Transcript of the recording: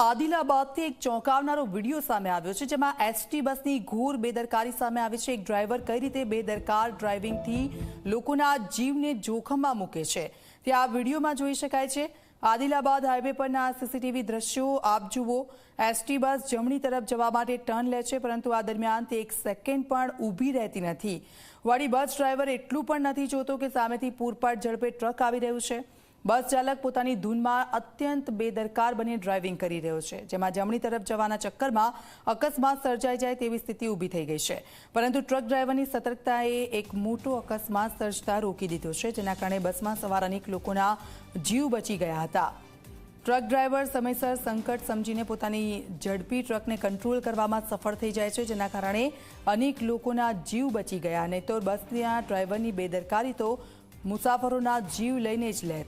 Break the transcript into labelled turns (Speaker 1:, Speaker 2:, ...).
Speaker 1: આદિલાબાદથી એક ચોંકાવનારો વિડીયો સામે આવ્યો છે, જેમાં એસટી બસની ઘોર બેદરકારી સામે આવી છે। એક ડ્રાઈવર કઈ રીતે બેદરકાર ડ્રાઇવિંગથી લોકોના જીવને જોખમમાં મૂકે છે તે આ વિડીયોમાં જોઈ શકાય છે। આદિલાબાદ હાઈવે પરના સીસીટીવી દ્રશ્યો આપ જુઓ। એસટી બસ જમણી તરફ જવા માટે ટર્ન લે છે, પરંતુ આ દરમિયાન તે એક સેકન્ડ પણ ઊભી રહેતી નથી। વળી બસ ડ્રાઈવર એટલું પણ નથી જોતો કે સામેથી પૂરપાટ ઝડપે ટ્રક આવી રહ્યું છે। બસ ચાલક પોતાની ધૂનમાં અત્યંત બેદરકાર બની ડ્રાઇવિંગ કરી રહ્યો છે, જેમાં જમણી તરફ જવાના ચક્કરમાં અકસ્માત સર્જાઈ જાય તેવી સ્થિતિ ઊભી થઈ ગઈ છે। પરંતુ ટ્રક ડ્રાઈવરની સતર્કતાએ એક મોટો અકસ્માત સર્જતા રોકી દીધો છે, જેના કારણે બસમાં સવાર અનેક લોકોના જીવ બચી ગયા હતા। ટ્રક ડ્રાઈવર સમયસર સંકટ સમજીને પોતાની ઝડપી ટ્રકને કંટ્રોલ કરવામાં સફળ થઈ જાય છે, જેના કારણે અનેક લોકોના જીવ બચી ગયા। અને તો બસના ડ્રાઈવરની બેદરકારી તો મુસાફરોના જીવ લઈને જ લે।